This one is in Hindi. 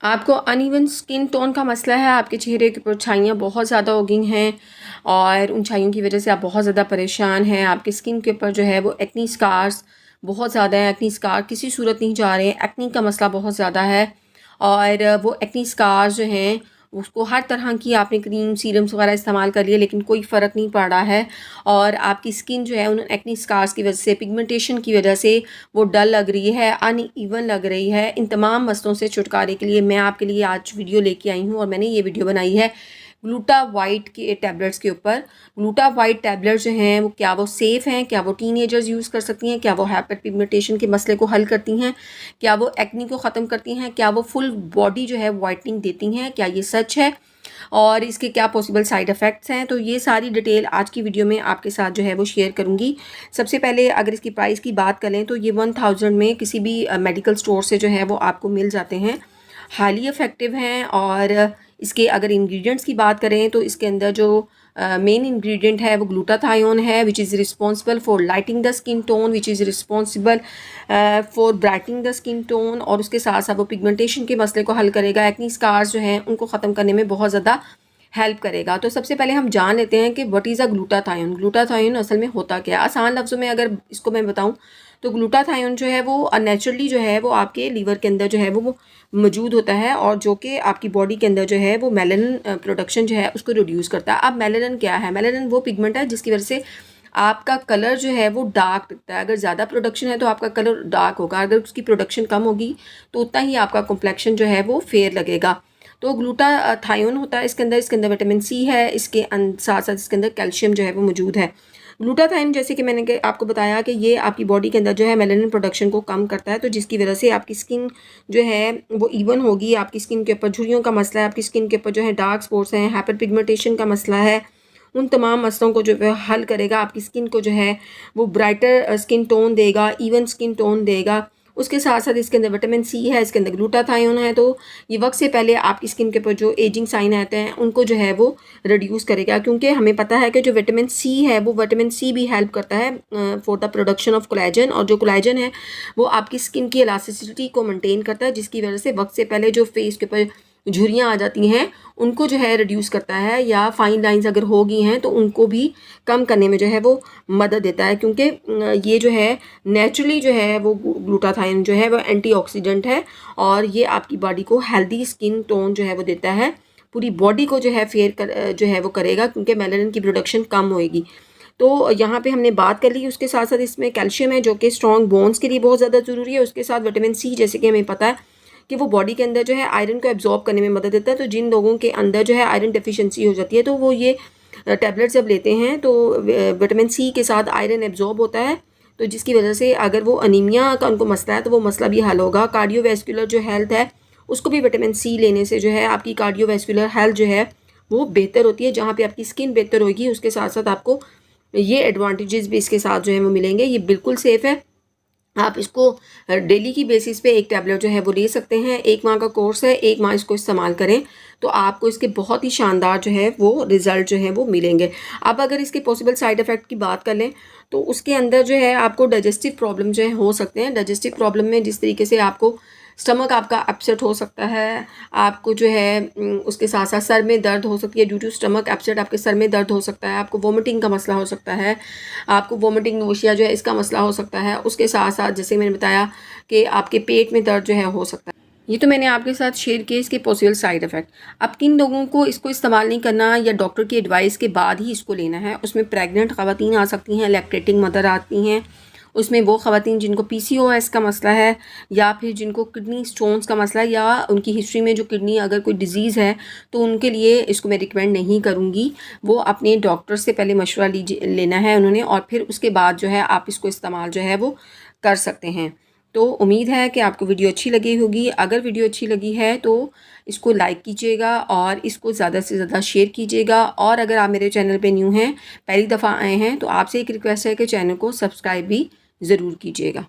आपको अनइवन स्किन टोन का मसला है, आपके चेहरे के ऊपर छाइयाँ बहुत ज़्यादा हो गई हैं और उन छाइयों की वजह से आप बहुत ज़्यादा परेशान हैं। आपकी स्किन के ऊपर जो है वो एक्नी स्कार्स बहुत ज़्यादा है, एक्नी स्कार किसी सूरत नहीं जा रहे हैं, एक्नी का मसला बहुत ज़्यादा है और वो एक्नी स्कार्स जो हैं उसको हर तरह की आपने क्रीम सीरम्स वगैरह इस्तेमाल कर लिए लेकिन कोई फ़र्क नहीं पड़ रहा है और आपकी स्किन जो है उन एक्नी स्कार्स की वजह से, पिगमेंटेशन की वजह से वो डल लग रही है, अनइवन लग रही है। इन तमाम मसलों से छुटकारे के लिए मैं आपके लिए आज वीडियो लेके आई हूँ और मैंने ये वीडियो बनाई है ग्लूटा वाइट के टैबलेट्स के ऊपर। ग्लूटा वाइट टैबलेट्स जो हैं वो क्या वो सेफ़ हैं, क्या वो टीनेजर्स यूज़ कर सकती हैं, क्या वो हाइपर पिगमेंटेशन के मसले को हल करती हैं, क्या वो एक्नी को ख़त्म करती हैं, क्या वो फुल बॉडी जो है वाइटनिंग देती हैं, क्या ये सच है और इसके क्या पॉसिबल साइड इफ़ेक्ट्स हैं। तो ये सारी डिटेल आज की वीडियो में आपके साथ जो है वो शेयर करूँगी। सबसे पहले अगर इसकी प्राइस की बात करें तो ये 1000 में किसी भी मेडिकल स्टोर से जो है वो आपको मिल जाते हैं, हाईली इफ़ेक्टिव हैं। और इसके अगर इंग्रेडिएंट्स की बात करें तो इसके अंदर जो मेन इंग्रेडिएंट है वो ग्लूटाथायोन है, which is responsible for lighting the skin tone, which is responsible for brightening the skin tone और उसके साथ साथ वो पिगमेंटेशन के मसले को हल करेगा, एक्नी स्कार्स जो हैं उनको ख़त्म करने में बहुत ज़्यादा हेल्प करेगा। तो सबसे पहले हम जान लेते हैं कि what is a glutathione. Glutathione असल में होता क्या है। आसान लफ्ज़ों में अगर इसको मैं बताऊं तो ग्लूटाथायोन जो है वो नेचुरली जो है वो आपके लीवर के अंदर जो है वो मौजूद होता है और जो कि आपकी बॉडी के अंदर जो है वो मेलानिन प्रोडक्शन जो है उसको रिड्यूस करता है। अब मेलानिन क्या है? मेलानिन वो पिगमेंट है जिसकी वजह से आपका कलर जो है वो डार्क दिखता है। अगर ज़्यादा प्रोडक्शन है तो आपका कलर डार्क होगा, अगर उसकी प्रोडक्शन कम होगी तो उतना ही आपका कॉम्प्लेक्शन जो है वो फेयर लगेगा। तो ग्लूटाथायोन होता है इसके अंदर विटामिन सी है, इसके साथ साथ इसके अंदर कैल्शियम जो है वो मौजूद है। ग्लूटाथायोन जैसे कि मैंने आपको बताया कि ये आपकी बॉडी के अंदर जो है मेलानिन प्रोडक्शन को कम करता है, तो जिसकी वजह से आपकी स्किन जो है वो इवन होगी। आपकी स्किन के ऊपर झुर्रियों का मसला है, आपकी स्किन के ऊपर जो है डार्क स्पॉट्स हैं, हाइपर पिगमेंटेशन का मसला है, उन तमाम मसलों को जो है हल करेगा। आपकी स्किन को जो है वो ब्राइटर स्किन टोन देगा, इवन स्किन टोन देगा। उसके साथ साथ इसके अंदर विटामिन सी है, इसके अंदर ग्लूटाथायोन है, तो ये वक्त से पहले आपकी स्किन के ऊपर जो एजिंग साइन आते हैं उनको जो है वो रिड्यूस करेगा, क्योंकि हमें पता है कि जो विटामिन सी है वो विटामिन सी भी हेल्प करता है for the production of collagen, और जो कोलेजन है वो आपकी स्किन की इलास्टिसिटी को मेंटेन करता है, जिसकी वजह से वक्त से पहले जो फेस के ऊपर झुर्रियाँ आ जाती हैं उनको जो है रिड्यूस करता है, या फाइन लाइंस अगर हो गई हैं तो उनको भी कम करने में जो है वो मदद देता है, क्योंकि ये जो है नेचुरली जो है वो ग्लूटाथायोन जो है वो एंटीऑक्सीडेंट है और ये आपकी बॉडी को हेल्दी स्किन टोन जो है वो देता है, पूरी बॉडी को जो है जो है वो करेगा, क्योंकि मेलानिन की प्रोडक्शन कम होएगी। तो यहाँ पे हमने बात कर ली। उसके साथ साथ इसमें कैल्शियम है जो कि स्ट्रॉन्ग बोन्स के लिए बहुत ज़्यादा ज़रूरी है। उसके साथ विटामिन सी जैसे कि हमें पता है कि वो बॉडी के अंदर जो है आयरन को एब्जॉर्ब करने में मदद देता है। तो जिन लोगों के अंदर जो है आयरन डेफिशिएंसी हो जाती है तो वो ये टैबलेट जब लेते हैं तो विटामिन सी के साथ आयरन एब्जॉर्ब होता है, तो जिसकी वजह से अगर वो अनीमिया का उनको मसला है तो वो मसला भी हल होगा। कार्डियोवैस्कुलर जो हेल्थ है उसको भी विटामिन सी लेने से जो है आपकी कार्डियोवैस्कुलर हेल्थ जो है वो बेहतर होती है। जहाँ पे आपकी स्किन बेहतर होगी उसके साथ साथ आपको ये एडवांटेजेस भी इसके साथ जो है वो मिलेंगे। ये बिल्कुल सेफ़ है, आप इसको डेली की बेसिस पे एक टैबलेट जो है वो ले सकते हैं। 1 माह का कोर्स है, 1 माह इसको इस्तेमाल करें तो आपको इसके बहुत ही शानदार जो है वो रिज़ल्ट जो है वो मिलेंगे। अब अगर इसके पॉसिबल साइड इफ़ेक्ट की बात कर लें तो उसके अंदर जो है आपको डाइजेस्टिव प्रॉब्लम जो है हो सकते हैं। डाइजेस्टिव प्रॉब्लम में जिस तरीके से आपको स्टमक आपका अपसेट हो सकता है, आपको जो है उसके साथ साथ सर में दर्द हो सकती है, ड्यू टू स्टमक अपसेट आपके सर में दर्द हो सकता है, आपको वोमिटिंग का मसला हो सकता है, आपको वोमिटिंग नोशिया जो है इसका मसला हो सकता है। उसके साथ साथ जैसे मैंने बताया कि आपके पेट में दर्द जो है हो सकता है। ये तो मैंने आपके साथ शेयर किए इसके पॉसिबल साइड इफ़ेक्ट। अब किन लोगों को इसको इस्तेमाल नहीं करना या डॉक्टर की एडवाइस के बाद ही इसको लेना है, उसमें प्रेग्नेंट ख़वातीन आ सकती हैं, लैक्टेटिंग मदर आती हैं, उसमें वो ख़वातीन जिनको PCOS का मसला है या फिर जिनको किडनी स्टोन्स का मसला है या उनकी हिस्ट्री में जो किडनी अगर कोई डिज़ीज़ है तो उनके लिए इसको मैं रिकमेंड नहीं करूँगी। वो अपने डॉक्टर से पहले मशवरा लेना है उन्होंने और फिर उसके बाद जो है आप इसको इस्तेमाल जो है वो कर सकते हैं। तो उम्मीद है कि आपको वीडियो अच्छी लगी होगी। अगर वीडियो अच्छी लगी है तो इसको लाइक कीजिएगा और इसको ज़्यादा से ज़्यादा शेयर कीजिएगा, और अगर आप मेरे चैनल पे न्यू हैं, पहली दफ़ा आए हैं, तो आपसे एक रिक्वेस्ट है कि चैनल को सब्सक्राइब भी ज़रूर कीजिएगा।